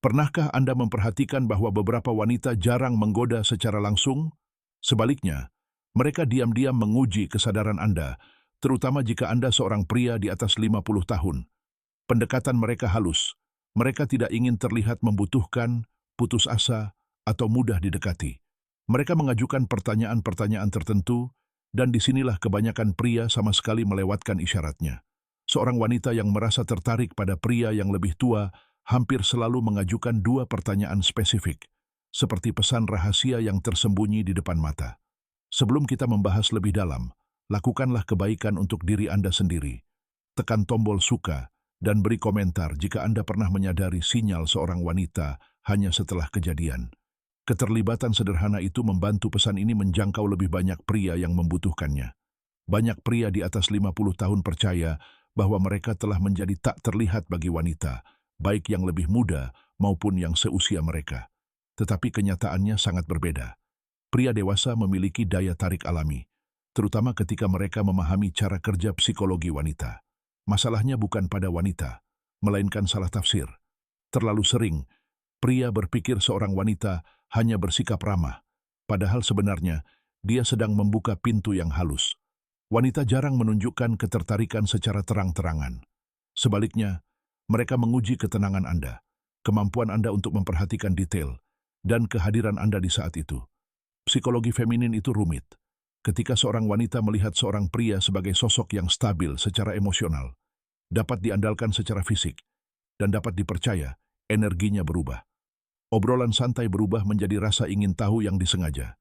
Pernahkah Anda memperhatikan bahwa beberapa wanita jarang menggoda secara langsung? Sebaliknya, mereka diam-diam menguji kesadaran Anda, terutama jika Anda seorang pria di atas 50 tahun. Pendekatan mereka halus. Mereka tidak ingin terlihat membutuhkan, putus asa, atau mudah didekati. Mereka mengajukan pertanyaan-pertanyaan tertentu, dan disinilah kebanyakan pria sama sekali melewatkan isyaratnya. Seorang wanita yang merasa tertarik pada pria yang lebih tua hampir selalu mengajukan dua pertanyaan spesifik, seperti pesan rahasia yang tersembunyi di depan mata. Sebelum kita membahas lebih dalam, lakukanlah kebaikan untuk diri Anda sendiri. Tekan tombol suka dan beri komentar jika Anda pernah menyadari sinyal seorang wanita hanya setelah kejadian. Keterlibatan sederhana itu membantu pesan ini menjangkau lebih banyak pria yang membutuhkannya. Banyak pria di atas 50 tahun percaya bahwa mereka telah menjadi tak terlihat bagi wanita, baik yang lebih muda maupun yang seusia mereka. Tetapi kenyataannya sangat berbeda. Pria dewasa memiliki daya tarik alami, terutama ketika mereka memahami cara kerja psikologi wanita. Masalahnya bukan pada wanita, melainkan salah tafsir. Terlalu sering, pria berpikir seorang wanita hanya bersikap ramah, padahal sebenarnya dia sedang membuka pintu yang halus. Wanita jarang menunjukkan ketertarikan secara terang-terangan. Sebaliknya, mereka menguji ketenangan Anda, kemampuan Anda untuk memperhatikan detail, dan kehadiran Anda di saat itu. Psikologi feminin itu rumit. Ketika seorang wanita melihat seorang pria sebagai sosok yang stabil secara emosional, dapat diandalkan secara fisik, dan dapat dipercaya, energinya berubah. Obrolan santai berubah menjadi rasa ingin tahu yang disengaja.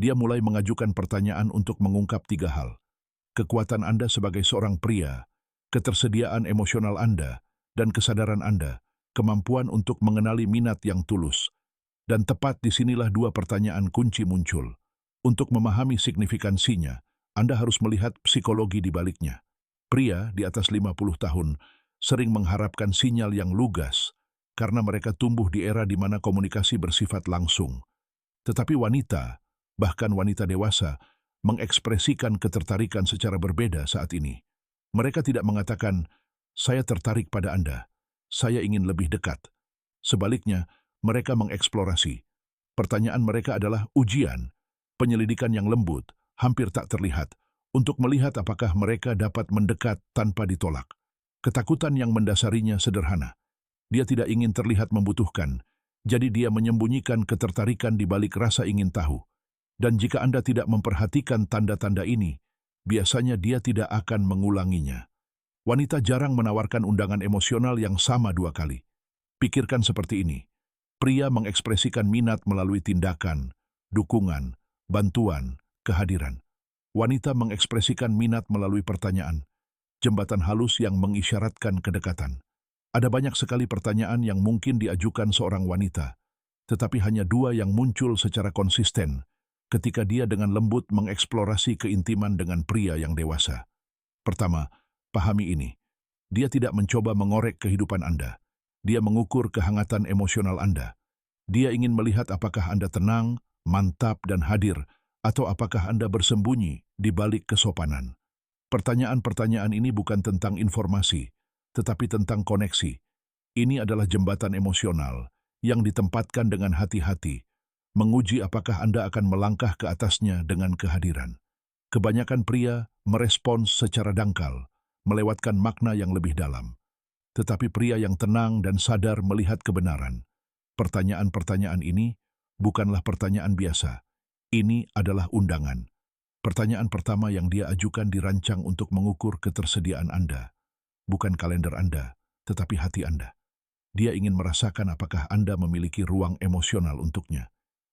Dia mulai mengajukan pertanyaan untuk mengungkap tiga hal. Kekuatan Anda sebagai seorang pria, ketersediaan emosional Anda, dan kesadaran Anda, kemampuan untuk mengenali minat yang tulus. Dan tepat disinilah dua pertanyaan kunci muncul. Untuk memahami signifikansinya, Anda harus melihat psikologi di baliknya. Pria di atas 50 tahun sering mengharapkan sinyal yang lugas, karena mereka tumbuh di era di mana komunikasi bersifat langsung. Tetapi wanita, bahkan wanita dewasa, mengekspresikan ketertarikan secara berbeda saat ini. Mereka tidak mengatakan, "Saya tertarik pada Anda, saya ingin lebih dekat." Sebaliknya, mereka mengeksplorasi. Pertanyaan mereka adalah ujian, penyelidikan yang lembut, hampir tak terlihat, untuk melihat apakah mereka dapat mendekat tanpa ditolak. Ketakutan yang mendasarinya sederhana. Dia tidak ingin terlihat membutuhkan, jadi dia menyembunyikan ketertarikan di balik rasa ingin tahu. Dan jika Anda tidak memperhatikan tanda-tanda ini, biasanya dia tidak akan mengulanginya. Wanita jarang menawarkan undangan emosional yang sama dua kali. Pikirkan seperti ini. Pria mengekspresikan minat melalui tindakan, dukungan, bantuan, kehadiran. Wanita mengekspresikan minat melalui pertanyaan, jembatan halus yang mengisyaratkan kedekatan. Ada banyak sekali pertanyaan yang mungkin diajukan seorang wanita, tetapi hanya dua yang muncul secara konsisten ketika dia dengan lembut mengeksplorasi keintiman dengan pria yang dewasa. Pertama, pahami ini. Dia tidak mencoba mengorek kehidupan Anda. Dia mengukur kehangatan emosional Anda. Dia ingin melihat apakah Anda tenang, mantap, dan hadir, atau apakah Anda bersembunyi di balik kesopanan. Pertanyaan-pertanyaan ini bukan tentang informasi, tetapi tentang koneksi. Ini adalah jembatan emosional yang ditempatkan dengan hati-hati, menguji apakah Anda akan melangkah ke atasnya dengan kehadiran. Kebanyakan pria merespons secara dangkal, melewatkan makna yang lebih dalam. Tetapi pria yang tenang dan sadar melihat kebenaran. Pertanyaan-pertanyaan ini bukanlah pertanyaan biasa. Ini adalah undangan. Pertanyaan pertama yang dia ajukan dirancang untuk mengukur ketersediaan Anda. Bukan kalender Anda, tetapi hati Anda. Dia ingin merasakan apakah Anda memiliki ruang emosional untuknya.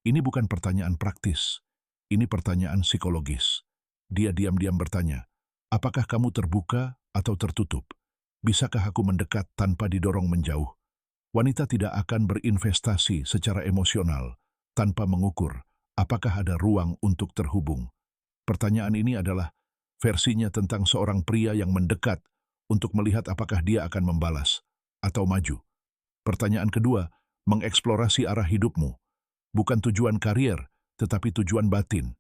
Ini bukan pertanyaan praktis, ini pertanyaan psikologis. Dia diam-diam bertanya, apakah kamu terbuka atau tertutup? Bisakah aku mendekat tanpa didorong menjauh? Wanita tidak akan berinvestasi secara emosional tanpa mengukur apakah ada ruang untuk terhubung. Pertanyaan ini adalah versinya tentang seorang pria yang mendekat untuk melihat apakah dia akan membalas atau maju. Pertanyaan kedua, mengeksplorasi arah hidupmu. Bukan tujuan karier, tetapi tujuan batin.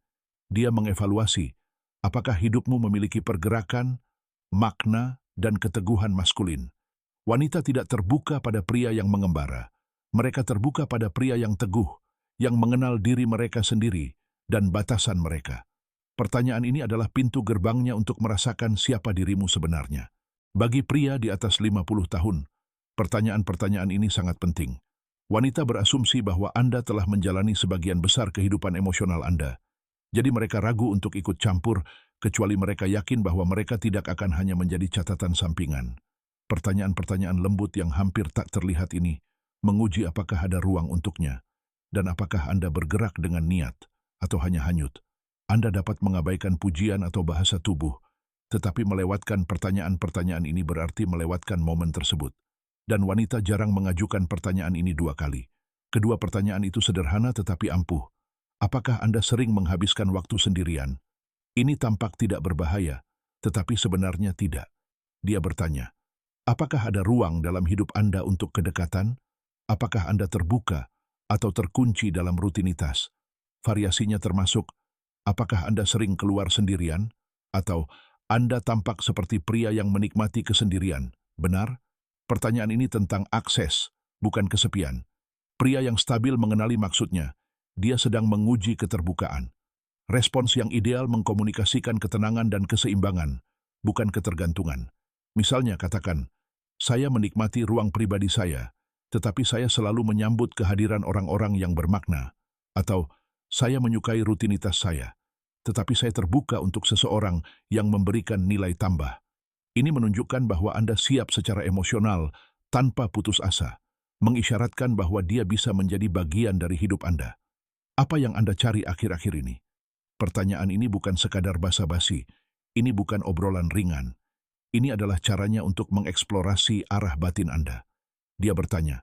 Dia mengevaluasi apakah hidupmu memiliki pergerakan, makna, dan keteguhan maskulin. Wanita tidak terbuka pada pria yang mengembara. Mereka terbuka pada pria yang teguh, yang mengenal diri mereka sendiri dan batasan mereka. Pertanyaan ini adalah pintu gerbangnya untuk merasakan siapa dirimu sebenarnya. Bagi pria di atas 50 tahun, pertanyaan-pertanyaan ini sangat penting. Wanita berasumsi bahwa Anda telah menjalani sebagian besar kehidupan emosional Anda. Jadi mereka ragu untuk ikut campur, kecuali mereka yakin bahwa mereka tidak akan hanya menjadi catatan sampingan. Pertanyaan-pertanyaan lembut yang hampir tak terlihat ini menguji apakah ada ruang untuknya, dan apakah Anda bergerak dengan niat atau hanya hanyut. Anda dapat mengabaikan pujian atau bahasa tubuh, tetapi melewatkan pertanyaan-pertanyaan ini berarti melewatkan momen tersebut. Dan wanita jarang mengajukan pertanyaan ini 2 kali. Kedua pertanyaan itu sederhana tetapi ampuh. Apakah Anda sering menghabiskan waktu sendirian? Ini tampak tidak berbahaya, tetapi sebenarnya tidak. Dia bertanya, apakah ada ruang dalam hidup Anda untuk kedekatan? Apakah Anda terbuka atau terkunci dalam rutinitas? Variasinya termasuk, apakah Anda sering keluar sendirian? Atau Anda tampak seperti pria yang menikmati kesendirian? Benar? Pertanyaan ini tentang akses, bukan kesepian. Pria yang stabil mengenali maksudnya. Dia sedang menguji keterbukaan. Respons yang ideal mengkomunikasikan ketenangan dan keseimbangan, bukan ketergantungan. Misalnya katakan, saya menikmati ruang pribadi saya, tetapi saya selalu menyambut kehadiran orang-orang yang bermakna. Atau, saya menyukai rutinitas saya, tetapi saya terbuka untuk seseorang yang memberikan nilai tambah. Ini menunjukkan bahwa Anda siap secara emosional tanpa putus asa, mengisyaratkan bahwa dia bisa menjadi bagian dari hidup Anda. Apa yang Anda cari akhir-akhir ini? Pertanyaan ini bukan sekadar basa-basi, ini bukan obrolan ringan. Ini adalah caranya untuk mengeksplorasi arah batin Anda. Dia bertanya,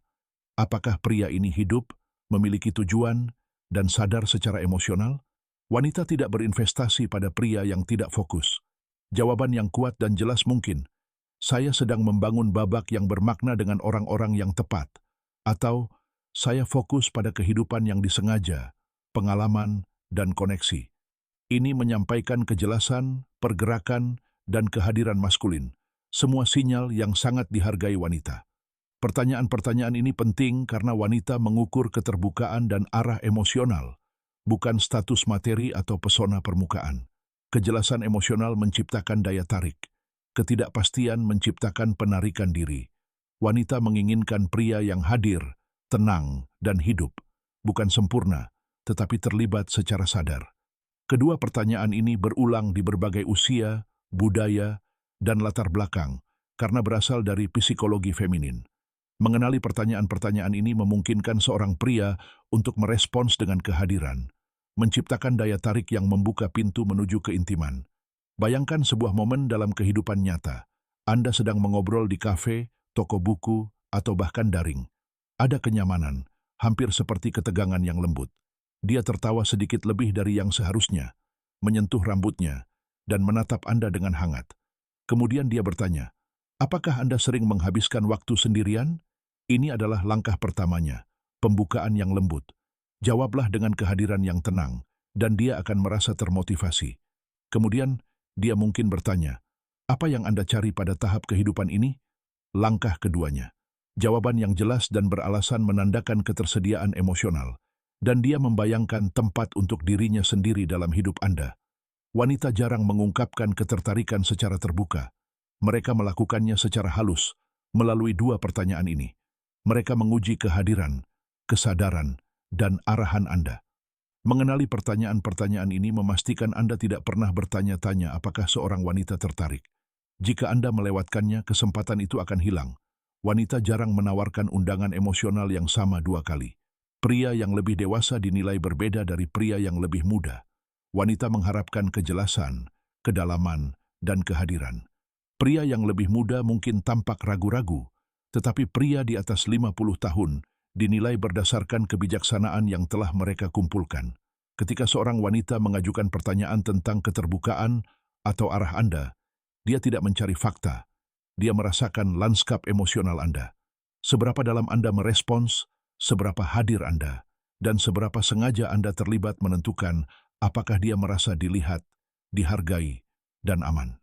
apakah pria ini hidup, memiliki tujuan, dan sadar secara emosional? Wanita tidak berinvestasi pada pria yang tidak fokus. Jawaban yang kuat dan jelas mungkin, saya sedang membangun babak yang bermakna dengan orang-orang yang tepat. Atau, saya fokus pada kehidupan yang disengaja, pengalaman, dan koneksi. Ini menyampaikan kejelasan, pergerakan, dan kehadiran maskulin. Semua sinyal yang sangat dihargai wanita. Pertanyaan-pertanyaan ini penting karena wanita mengukur keterbukaan dan arah emosional, bukan status materi atau pesona permukaan. Kejelasan emosional menciptakan daya tarik. Ketidakpastian menciptakan penarikan diri. Wanita menginginkan pria yang hadir, tenang, dan hidup. Bukan sempurna, tetapi terlibat secara sadar. Kedua pertanyaan ini berulang di berbagai usia, budaya, dan latar belakang, karena berasal dari psikologi feminin. Mengenali pertanyaan-pertanyaan ini memungkinkan seorang pria untuk merespons dengan kehadiran, menciptakan daya tarik yang membuka pintu menuju keintiman. Bayangkan sebuah momen dalam kehidupan nyata. Anda sedang mengobrol di kafe, toko buku, atau bahkan daring. Ada kenyamanan, hampir seperti ketegangan yang lembut. Dia tertawa sedikit lebih dari yang seharusnya, menyentuh rambutnya, dan menatap Anda dengan hangat. Kemudian dia bertanya, apakah Anda sering menghabiskan waktu sendirian? Ini adalah langkah pertamanya, pembukaan yang lembut. Jawablah dengan kehadiran yang tenang, dan dia akan merasa termotivasi. Kemudian, dia mungkin bertanya, apa yang Anda cari pada tahap kehidupan ini? Langkah keduanya. Jawaban yang jelas dan beralasan menandakan ketersediaan emosional, dan dia membayangkan tempat untuk dirinya sendiri dalam hidup Anda. Wanita jarang mengungkapkan ketertarikan secara terbuka. Mereka melakukannya secara halus, melalui dua pertanyaan ini. Mereka menguji kehadiran, kesadaran, dan arahan Anda. Mengenali pertanyaan-pertanyaan ini memastikan Anda tidak pernah bertanya-tanya apakah seorang wanita tertarik. Jika Anda melewatkannya, kesempatan itu akan hilang. Wanita jarang menawarkan undangan emosional yang sama 2 kali. Pria yang lebih dewasa dinilai berbeda dari pria yang lebih muda. Wanita mengharapkan kejelasan, kedalaman, dan kehadiran. Pria yang lebih muda mungkin tampak ragu-ragu, tetapi pria di atas 50 tahun dinilai berdasarkan kebijaksanaan yang telah mereka kumpulkan. Ketika seorang wanita mengajukan pertanyaan tentang keterbukaan atau arah Anda, dia tidak mencari fakta. Dia merasakan lanskap emosional Anda. Seberapa dalam Anda merespons, seberapa hadir Anda, dan seberapa sengaja Anda terlibat menentukan apakah dia merasa dilihat, dihargai, dan aman.